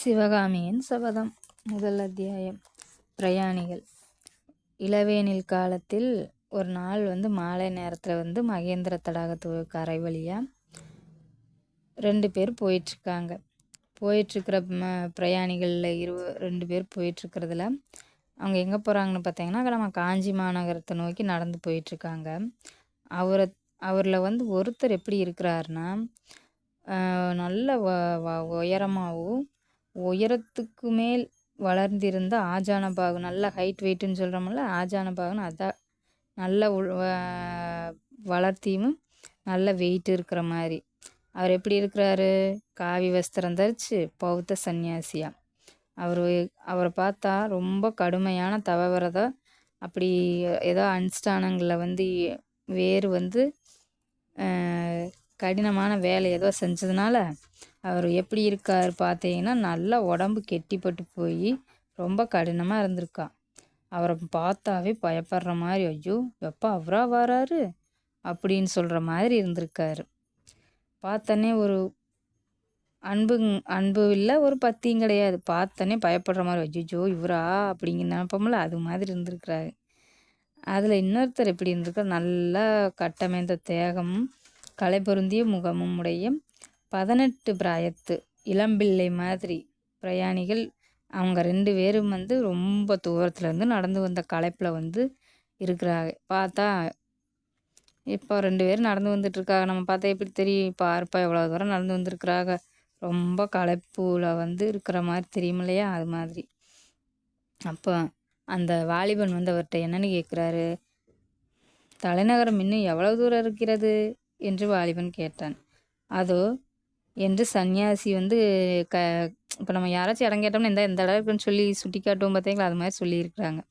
சிவகாமியின் சபதம். முதல் அத்தியாயம். பிரயாணிகள். இளவேனில் காலத்தில் ஒரு நாள் மாலை நேரத்தில் மகேந்திர தடாகத்து கரை வழியாக 2 பேர் போயிட்டுருக்காங்க. போயிட்டுருக்கிற பிரயாணிகளில் 2 பேர் போயிட்டுருக்கிறதுல அவங்க எங்கே போகிறாங்கன்னு பார்த்தீங்கன்னா, நம்ம காஞ்சி மாநகரத்தை நோக்கி நடந்து போயிட்டுருக்காங்க. அவரில் ஒருத்தர் எப்படி இருக்கிறாருன்னா, நல்ல உயரமாகவும் உயரத்துக்கு மேல் வளர்ந்திருந்த ஆஜானபாகு, நல்ல ஹைட் வெயிட்டுன்னு சொல்கிறோம்ல, ஆஜானபாகுன்னு அதான் நல்ல வளர்த்தியும் நல்ல வெயிட் இருக்கிற மாதிரி. அவர் எப்படி இருக்கிறாரு? காவி வஸ்திரம் தரித்து பௌத்த சன்னியாசியா. அவரை பார்த்தா ரொம்ப கடுமையான தவவிரதம், அப்படி ஏதோ அனுஷ்டானங்களில் வேறு கடினமான வேலை ஏதோ செஞ்சதுனால அவர் எப்படி இருக்கார் பார்த்தீங்கன்னா, நல்லா உடம்பு கெட்டிப்பட்டு போய் ரொம்ப கடினமாக இருந்திருக்கா. அவரை பார்த்தாவே பயப்படுற மாதிரி, ஐயோ எப்போ அவரா வராரு அப்படின்னு சொல்கிற மாதிரி இருந்திருக்காரு. பார்த்தோன்னே ஒரு அன்பு இல்லை, ஒரு பத்தியும் கிடையாது. பார்த்தோன்னே பயப்படுற மாதிரி, ஐயோ இவரா அப்படிங்கிற நினைப்போம்ல, அது மாதிரி இருந்திருக்கிறாரு. அதில் இன்னொருத்தர் எப்படி இருந்திருக்கார்? நல்லா கட்டமைந்த தேகமும் கலை பொருந்திய முகமும் உடைய 18 பிராயத்து இளம்பிள்ளை மாதிரி பிரயாணிகள். அவங்க 2 பேரும் ரொம்ப தூரத்துலேருந்து நடந்து வந்த களைப்பில் இருக்கிறாங்க. பார்த்தா இப்போ 2 பேரும் நடந்து வந்துட்டுருக்காங்க. நம்ம பார்த்தா எப்படி தெரியும்? இப்போ பார்ப்பா எவ்வளோ தூரம் நடந்து வந்துருக்குறாங்க, ரொம்ப களைப்பில் இருக்கிற மாதிரி தெரியும் இல்லையா? அது மாதிரி. அப்போ அந்த வாலிபன் அவர்கிட்ட என்னன்னு கேட்குறாரு. தலைநகரம் இன்னும் எவ்வளவு தூரம் இருக்கிறது என்று வாலிபன் கேட்டான். அதோ என்று சன்னியாசி இப்போ நம்ம யாராச்சும் இடம் கேட்டோம்னா எந்த இடம் இருக்குன்னு சொல்லி சுட்டி காட்டுவோம் பார்த்தீங்களா, அது மாதிரி சொல்லியிருக்கிறாங்க.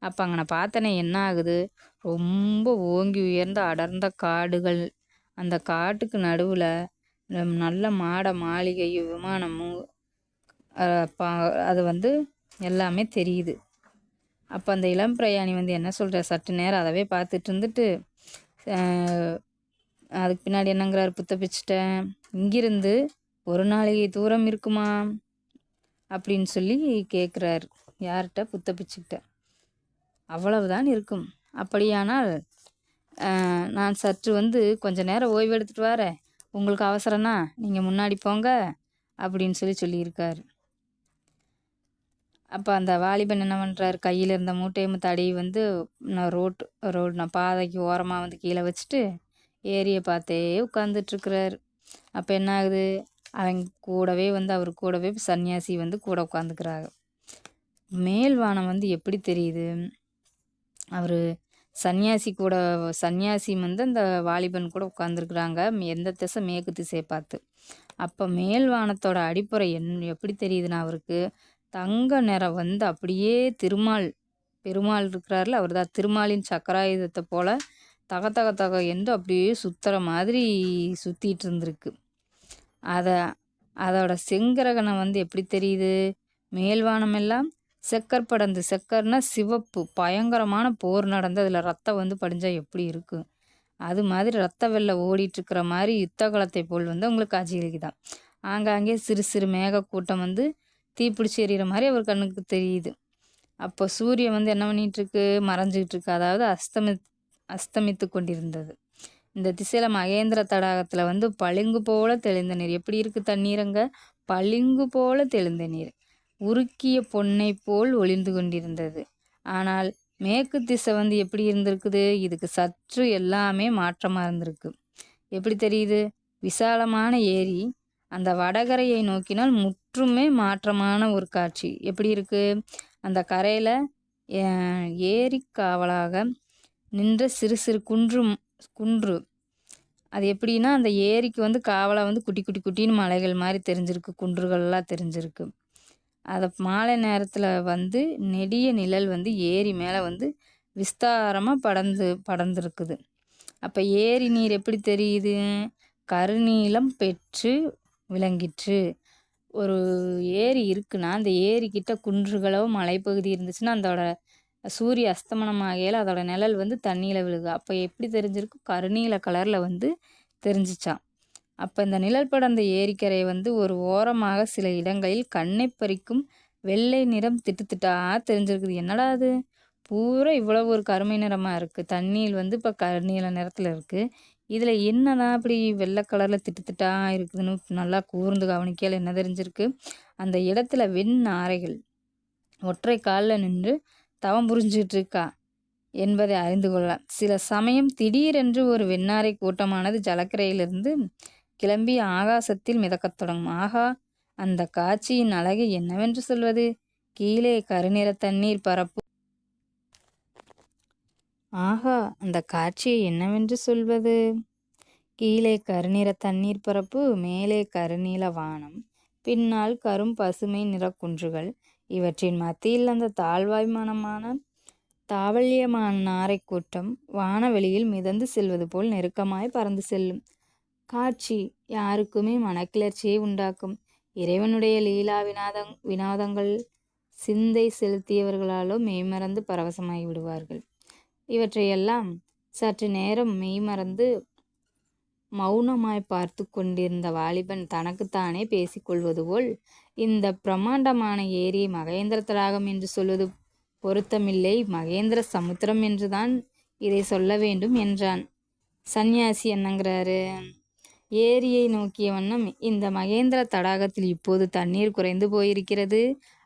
அப்போ அங்கே நான் பார்த்தனே என்ன ஆகுது, ரொம்ப ஓங்கி உயர்ந்த அடர்ந்த காடுகள். அந்த காட்டுக்கு நடுவில் நல்ல மாளிகை விமானமும் அது எல்லாமே தெரியுது. அப்போ அந்த இளம் பிரயாணி என்ன சொல்கிற, சற்று நேரம் அதவே பார்த்துட்டு இருந்துட்டு அதுக்கு பின்னாடி என்னங்கிறார், புத்த பிச்சுட்டேன், இங்கிருந்து 1 நாளிகை தூரம் இருக்குமா அப்படின்னு சொல்லி கேட்குறாரு. யார்கிட்ட? புத்த பிச்சுக்கிட்ட. அவ்வளவுதான் இருக்கும். அப்படியானால் நான் சற்று கொஞ்சம் நேரம் ஓய்வு எடுத்துகிட்டு வரேன், உங்களுக்கு அவசரம்னா நீங்கள் முன்னாடி போங்க அப்படின்னு சொல்லியிருக்காரு. அப்போ அந்த வாலிபன் என்ன பண்ணுறாரு, கையில் இருந்த மூட்டையும் தடி நான் பாதைக்கு ஓரமாக கீழே வச்சுட்டு ஏரியை பார்த்தே உட்காந்துட்ருக்கிறாரு. அப்போ என்ன ஆகுது, அவங்க கூடவே அவர் கூடவே சன்னியாசி கூட உட்காந்துக்கிறாங்க. மேல் வானம் எப்படி தெரியுது, அவர் சன்னியாசி அந்த வாலிபன் கூட உட்காந்துருக்குறாங்க. எந்த திசை? மேற்கு திசையை பார்த்து. அப்போ மேல் வானத்தோட அடிப்புறை எப்படி தெரியுதுன்னா, அவருக்கு தங்க நிறம் அப்படியே பெருமாள் இருக்கிறார்ல, அவர் தான் திருமாலின் சக்கராயுதத்தை போல் தக என்று அப்படியே சுற்றுற மாதிரி சுற்றிட்டு இருந்திருக்கு. அதோட செங்கரகணம் எப்படி தெரியுது, மேல்வானமெல்லாம் செக்கர் படந்து, செக்கர்னா சிவப்பு, பயங்கரமான போர் நடந்து அதில் ரத்தம் படிஞ்சால் எப்படி இருக்கும், அது மாதிரி ரத்த வெள்ளை ஓடிட்டுருக்கிற மாதிரி யுத்த காலத்தை போல் உங்களுக்கு காட்சியளிக்குதான். ஆங்காங்கே சிறு சிறு மேகக்கூட்டம் தீப்பிடிச்சி எறிகிற மாதிரி அவர் கண்ணுக்கு தெரியுது. அப்போ சூரியன் என்ன பண்ணிகிட்ருக்கு, மறைஞ்சிக்கிட்டு இருக்கு, அதாவது அஸ்தமித்து கொண்டிருந்தது. இந்த திசையில் மகேந்திர தடாகத்தில் பளிங்கு போல தெளிந்த நீர். எப்படி இருக்குது தண்ணீரங்க? பளிங்கு போல தெளிந்த நீர், உருக்கிய பொன்னை போல் ஒளிந்து கொண்டிருந்தது. ஆனால் மேற்கு திசை எப்படி இருந்திருக்குது, இதுக்கு சற்று எல்லாமே மாற்றமாக இருந்திருக்கு. எப்படி தெரியுது? விசாலமான ஏரி அந்த வடகரையை நோக்கினால் முற்றுமே மாற்றமான ஒரு காட்சி. எப்படி இருக்குது, அந்த கரையில் ஏரி காவலாக நின்ற சிறு சிறு குன்று. அது எப்படின்னா, அந்த ஏரிக்கு காவலாக குட்டி குட்டி குட்டின்னு மலைகள் மாதிரி தெரிஞ்சிருக்கு, குன்றுகள்லாம் தெரிஞ்சிருக்கு. அதை மாலை நேரத்தில் நெடிய நிழல் ஏரி மேலே விஸ்தாரமாக படர்ந்துருக்குது. அப்போ ஏரி நீர் எப்படி தெரியுது, கருநீலம் பெற்று விளங்கிற்று. ஒரு ஏரி இருக்குன்னா, அந்த ஏரிக்கிட்ட குன்றுகளோ மலைப்பகுதி இருந்துச்சுன்னா, அதோட சூரிய அஸ்தமனம் ஆகையில் அதோட நிழல் தண்ணியில் விழுகு. அப்போ எப்படி தெரிஞ்சிருக்கு, கருநீல கலரில் தெரிஞ்சிச்சான். அப்போ இந்த நிழல் படர்ந்த ஏரிக்கரை வந்து ஒரு ஓரமாக சில இடங்களில் கண்ணை பறிக்கும் வெள்ளை நிறம் திட்டுத்திட்டா தெரிஞ்சிருக்குது. என்னடா அது, பூரா இவ்வளவு ஒரு கருமை நிறமாக இருக்குது, தண்ணீர் வந்து இப்போ கருநீல நிறத்தில் இருக்குது, இதில் என்னதான் அப்படி வெள்ளை கலரில் திட்டுத்திட்டா இருக்குதுன்னு நல்லா கூர்ந்து கவனிக்கையில் என்ன தெரிஞ்சிருக்கு, அந்த இடத்துல வெண் நாரைகள் ஒற்றை காலில் நின்று தவம் புரிஞ்சிட்டு இருக்கா என்பதை அறிந்து கொள்ளலாம். சில சமயம் திடீரென்று ஒரு வெண்ணாரை கூட்டமானது ஜலக்கரையிலிருந்து கிளம்பி ஆகாசத்தில் மிதக்கத் தொடங்கும். ஆகா, அந்த காட்சியின் அழகை என்னவென்று சொல்வது. கீழே கருநிற தண்ணீர் பரப்பு ஆகா, அந்த காட்சியை என்னவென்று சொல்வது. கீழே கருநிற தண்ணீர் பரப்பு, மேலே கருநீல வானம், பின்னால் கரும் பசுமை நிற குன்றுகள், இவற்றின் மத்தியில் அந்த தாழ்வாய்மானமான தாவல்யமான நாரை கூட்டம் வானவெளியில் மிதந்து செல்வது போல் நெருக்கமாய் பறந்து செல்லும். காட்சி யாருக்குமே மனக்கிளர்ச்சியை உண்டாக்கும். இறைவனுடைய லீலா வினோதங்கள் சிந்தை செலுத்தியவர்களாலோ மெய்மறந்து பரவசமாகி விடுவார்கள். இவற்றையெல்லாம் சற்று நேரம் மெய்மறந்து மௌனமாய் பார்த்து கொண்டிருந்த வாலிபன் தனக்குத்தானே பேசிக்கொள்வது போல், இந்த பிரம்மாண்டமான ஏரியை மகேந்திர தடாகம் என்று சொல்வது பொருத்தமில்லை, மகேந்திர சமுத்திரம் என்றுதான் இதை சொல்ல வேண்டும் என்றான். சந்நியாசி என்னங்கிறாரு, ஏரியை நோக்கிய வண்ணம், இந்த மகேந்திர தடாகத்தில் இப்போது தண்ணீர் குறைந்து போயிருக்கிறது.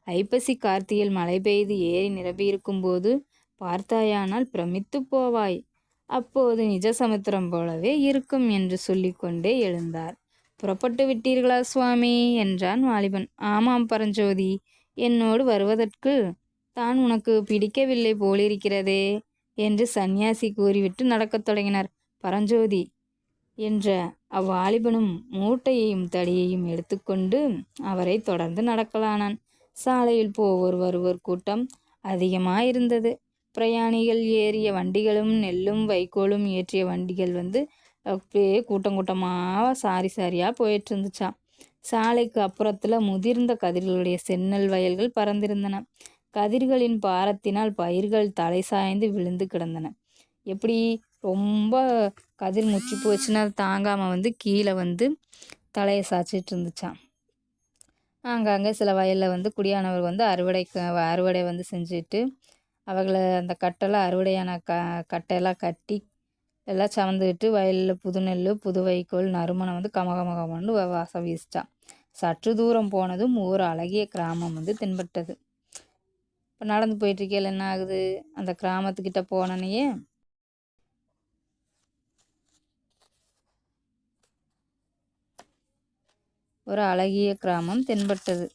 ஐப்பசி கார்த்திகையில் மழை பெய்து ஏரி நிரம்பியிருக்கும் போது பார்த்தாயானால் பிரமித்து போவாய். அப்போது நிஜ சமுத்திரம் போலவே இருக்கும் என்று சொல்லிக்கொண்டே எழுந்தார். புறப்பட்டு விட்டீர்களா சுவாமி என்றான் வாலிபன். ஆமாம் பரஞ்சோதி, என்னோடு வருவதற்கு தான் உனக்கு பிடிக்கவில்லை போலிருக்கிறதே என்று சந்நியாசி கூறிவிட்டு நடக்கத் தொடங்கினார். பரஞ்சோதி என்ற அவ்வாலிபனும் மூட்டையையும் தடியையும் எடுத்துக்கொண்டு அவரை தொடர்ந்து நடக்கலானான். சாலையில் போவோர் வருவோர் கூட்டம் அதிகமாயிருந்தது. பிரயாணிகள் ஏறிய வண்டிகளும் நெல்லும் வைக்கோலும் ஏற்றிய வண்டிகள் வந்து அப்படியே கூட்டம் கூட்டமாக சாரியாக போயிட்டு இருந்துச்சான். சாலைக்கு அப்புறத்தில் முதிர்ந்த கதிர்களுடைய செந்நெல் வயல்கள் பறந்திருந்தன. கதிர்களின் பாரத்தினால் பயிர்கள் தலை சாய்ந்து விழுந்து கிடந்தன. எப்படி ரொம்ப கதிர் முற்றி போச்சுன்னா தாங்காமல் வந்து கீழே வந்து தலையை சாய்ச்சிட்டு இருந்துச்சான். ஆங்காங்கே சில வயலில் வந்து குடியானவர் வந்து அறுவடை வந்து செஞ்சுட்டு அவர்களை அந்த கட்டெல்லாம் அறுவடையான கட்டையெல்லாம் கட்டி எல்லாம் சமந்துக்கிட்டு வயலில் புது நெல் புது வைக்கோல் நறுமணம் வந்து கமகமகமன்னு வாசம் வீசிச்சான். சற்று தூரம் போனதும் ஒரு அழகிய கிராமம் வந்து தென்பட்டது. இப்போ நடந்து போயிட்டுருக்கையில் என்ன ஆகுது, அந்த கிராமத்துக்கிட்ட போனனையே ஒரு அழகிய கிராமம் தென்பட்டது.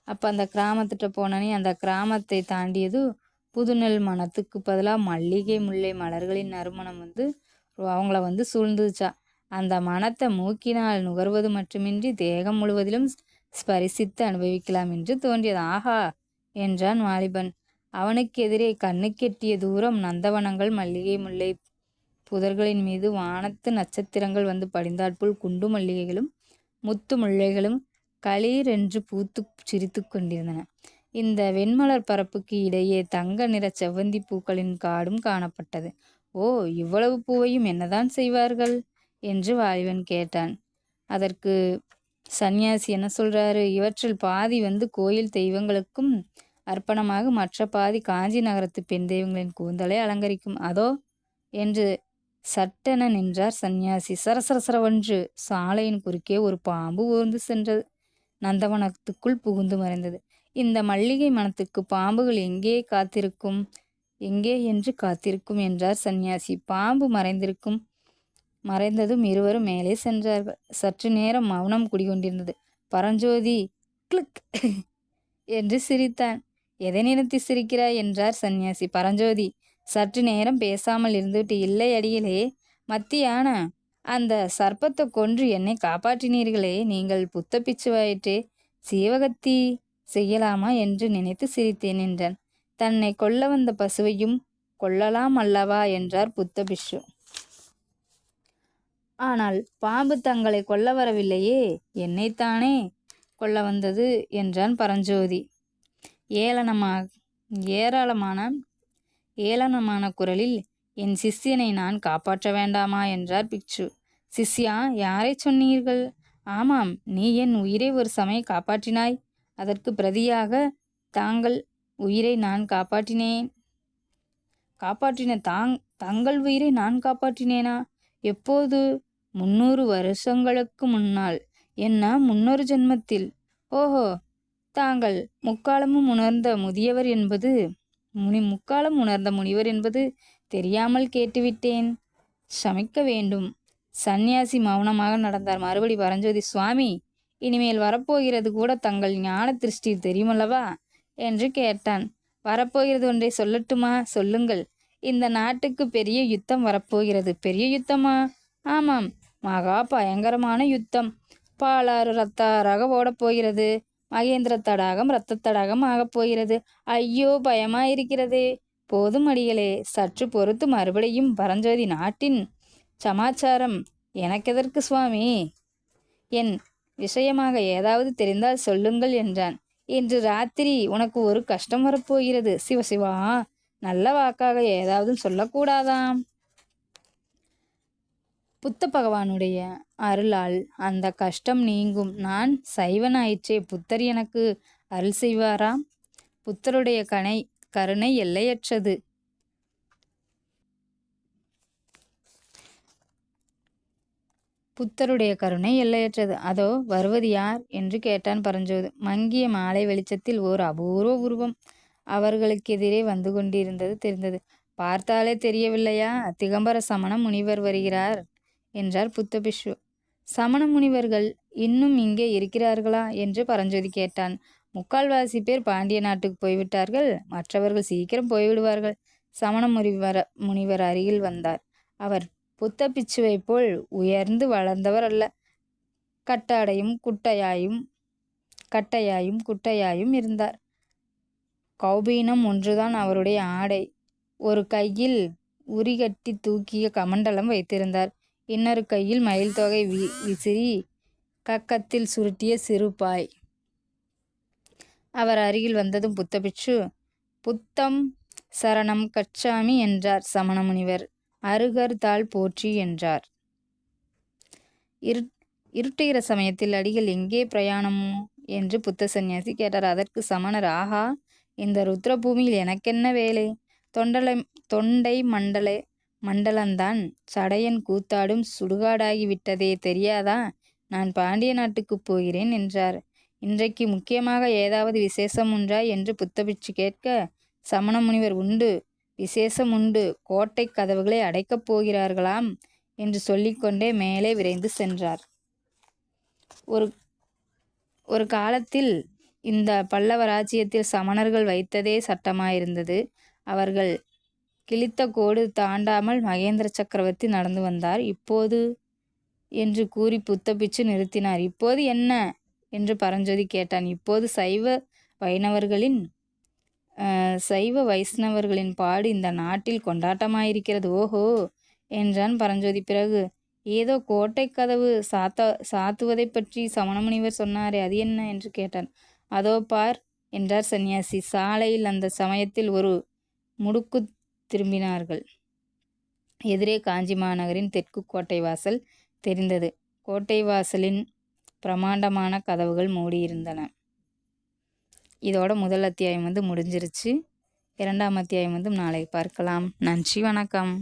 அப்போ அந்த கிராமத்திட்ட போனனே அந்த கிராமத்தை தாண்டியது புது நெல் மனத்துக்கு பதிலாக மல்லிகை முல்லை மலர்களின் நறுமணம் வந்து அவங்கள வந்து சூழ்ந்துச்சா. அந்த மனத்தை மூக்கினால் நுகர்வது மட்டுமின்றி தேகம் முழுவதிலும் ஸ்பரிசித்து அனுபவிக்கலாம் என்று தோன்றியது. ஆஹா என்றான் வாலிபன். அவனுக்கு எதிரே கண்ணுக்கெட்டிய தூரம் நந்தவனங்கள், மல்லிகை முல்லை புதர்களின் மீது வானத்து நட்சத்திரங்கள் வந்து படிந்தாற்போல் குண்டு மல்லிகைகளும் முத்து முல்லைகளும் களீர் என்று பூத்து சிரித்து கொண்டிருந்தன. இந்த வெண்மலர் பரப்புக்கு இடையே தங்க நிற செவ்வந்தி பூக்களின் காடும் காணப்பட்டது. ஓ, இவ்வளவு பூவையும் என்னதான் செய்வார்கள் என்று வாலிபன் கேட்டான். அதற்கு சந்நியாசி என்ன சொல்றாரு, இவற்றில் பாதி வந்து கோயில் தெய்வங்களுக்கும் அர்ப்பணமாக, மற்ற பாதி காஞ்சி நகரத்து பெண் தெய்வங்களின் கூந்தலை அலங்கரிக்கும். அதோ என்று சட்டென நின்றார் சந்நியாசி. சரசரசரவென்று சாலையின் குறுக்கே ஒரு பாம்பு ஊர்ந்து சென்றது. நந்தவனத்துக்குள் புகுந்து மறைந்தது. இந்த மல்லிகை மனத்துக்கு பாம்புகள் எங்கே என்று காத்திருக்கும் என்றார் சந்நியாசி. பாம்பு மறைந்ததும் இருவரும் மேலே சென்றார்கள். சற்று நேரம் மௌனம் குடிகொண்டிருந்தது. பரஞ்சோதி கிளிக் என்று சிரித்தான். எதை நினைத்து சிரிக்கிறாய் என்றார் சந்நியாசி. பரஞ்சோதி சற்று நேரம் பேசாமல் இருந்துவிட்டு, இல்லை அடிகளே, மத்தியான அந்த சர்ப்பத்தை கொன்று என்னை காப்பாற்றினீர்களே, நீங்கள் புத்த பிச்சுவாயிற்றே, சீவகத்தி செய்யலாமா என்று நினைத்து சிரித்தேன் என்றான். தன்னை கொல்ல வந்த பசுவையும் கொல்லலாம் அல்லவா என்றார் புத்த பிஷு. ஆனால் பாம்பு தங்களை கொல்ல வரவில்லையே, என்னைத்தானே கொல்ல வந்தது என்றான் பரஞ்சோதி ஏளனமான குரலில். என் சிஷ்யனை நான் காப்பாற்ற வேண்டாமா என்றார் பிக்ஷு. சிஷ்யா, யாரை சொன்னீர்கள்? ஆமாம், நீ என் உயிரை ஒரு சமயம் காப்பாற்றினாய். அதற்கு பிரதியாக தாங்கள் உயிரை நான் காப்பாற்றினேன். தங்கள் உயிரை நான் காப்பாற்றினேனா? எப்போது? 300 வருஷங்களுக்கு முன்னால். என்ன, 300 ஜென்மத்தில்? ஓஹோ, தாங்கள் முக்காலம் உணர்ந்த முனிவர் என்பது தெரியாமல் கேட்டுவிட்டேன். சமிக்க வேண்டும். சந்நியாசி மௌனமாக நடந்தார். மறுபடி பரஞ்சோதி, சுவாமி, இனிமேல் வரப்போகிறது கூட தங்கள் ஞான திருஷ்டி தெரியுமல்லவா என்று கேட்டான். வரப்போகிறது ஒன்றை சொல்லட்டுமா? சொல்லுங்கள். இந்த நாட்டுக்கு பெரிய யுத்தம் வரப்போகிறது. பெரிய யுத்தமா? ஆமாம், மகா பயங்கரமான யுத்தம். பாலாறு ரத்தாராக ஓடப்போகிறது. மகேந்திர தடாகம் இரத்த தடாகம் ஆகப் போகிறது. ஐயோ, பயமாயிருக்கிறதே. போதும் அடிகளே, சற்று பொறுத்து மறுபடியும் பரஞ்சோதி, நாட்டின் சமாச்சாரம் எனக்கெதற்கு சுவாமி? என் விஷயமாக ஏதாவது தெரிந்தால் சொல்லுங்கள் என்றான். இன்று ராத்திரி உனக்கு ஒரு கஷ்டம் வரப்போகிறது. சிவசிவா, நல்ல வாக்காக ஏதாவது சொல்லக்கூடாதாம்? புத்த பகவானுடைய அருளால் அந்த கஷ்டம் நீங்கும். நான் சைவனாயிற்றே, புத்தர் எனக்கு அருள் செய்வாராம். புத்தருடைய கருணை எல்லையற்றது. புத்தருடைய கருணை எல்லையற்றது. அதோ வருவது யார் என்று கேட்டான் பரஞ்சோதி. மங்கிய மாலை வெளிச்சத்தில் ஓர் அபூர்வ உருவம் அவர்களுக்கு எதிரே வந்து கொண்டிருந்தது தெரிந்தது. பார்த்தாலே தெரியவில்லையா? திகம்பர சமண முனிவர் வருகிறார் என்றார் புத்தபிஷு. சமண முனிவர்கள் இன்னும் இங்கே இருக்கிறார்களா என்று பரஞ்சோதி கேட்டான். முக்கால்வாசி பேர் பாண்டிய நாட்டுக்கு போய்விட்டார்கள். மற்றவர்கள் சீக்கிரம் போய்விடுவார்கள். சமண முனிவர் அருகில் வந்தார். அவர் புத்த பிச்சுவை போல் உயர்ந்து வளர்ந்தவர் அல்ல. கட்டாடையும் குட்டையாயும் இருந்தார். கௌபீனம் ஒன்றுதான் அவருடைய ஆடை. ஒரு கையில் உரிகட்டி தூக்கிய கமண்டலம் வைத்திருந்தார். இன்னொரு கையில் மயில் தொகை விசிறி கக்கத்தில் சுருட்டிய சிறுபாய். அவர் அருகில் வந்ததும் புத்தபிட்சு, புத்தம் சரணம் கச்சாமி என்றார். சமண முனிவர், அருகர் தாள் போற்றி என்றார். இருட்டுகிற சமயத்தில் அடிகள் எங்கே பிரயாணமோ என்று புத்த சந்நியாசி கேட்டார். அதற்கு சமணர், ஆஹா, இந்த ருத்ரபூமியில் எனக்கென்ன வேலை? தொண்டை மண்டலந்தான் சடையன் கூத்தாடும் சுடுகாடாகி விட்டதே, தெரியாதா? நான் பாண்டிய நாட்டுக்கு போகிறேன் என்றார். இன்றைக்கு முக்கியமாக ஏதாவது விசேஷம் உண்டா என்று புத்தபிட்சு கேட்க, சமண முனிவர், உண்டு, விசேஷம் உண்டு. கோட்டை கதவுகளை அடைக்கப் போகிறார்களாம் என்று சொல்லிக்கொண்டே மேலே விரைந்து சென்றார். ஒரு காலத்தில் இந்த பல்லவ ராஜ்யத்தில் சமணர்கள் வைத்ததே சட்டமாயிருந்தது. அவர்கள் கிழித்த கோடு தாண்டாமல் மகேந்திர சக்கரவர்த்தி நடந்து வந்தார். இப்போது என்று கூறி புத்தபிட்சு நிறுத்தினார். இப்போது என்ன என்று பரஞ்சோதி கேட்டான். இப்போது சைவ வைஷ்ணவர்களின் பாடு இந்த நாட்டில் கொண்டாட்டமாயிருக்கிறது. ஓஹோ என்றான் பரஞ்சோதி. பிறகு, ஏதோ கோட்டை கதவு சாத்துவதை பற்றி சமணமுனிவர் சொன்னாரே, அது என்ன என்று கேட்டான். அதோ பார் என்றார் சந்நியாசி. சாலையில் அந்த சமயத்தில் ஒரு முடுக்கு திரும்பினார்கள். எதிரே காஞ்சி மாநகரின் தெற்கு கோட்டை வாசல் தெரிந்தது. கோட்டை வாசலின் பிரமாண்டமான கதவுகள் மூடியிருந்தன. இதோட முதல் அத்தியாயம் முடிஞ்சிருச்சு. 2ஆம் அத்தியாயம் நாளை பார்க்கலாம். நன்றி, வணக்கம்.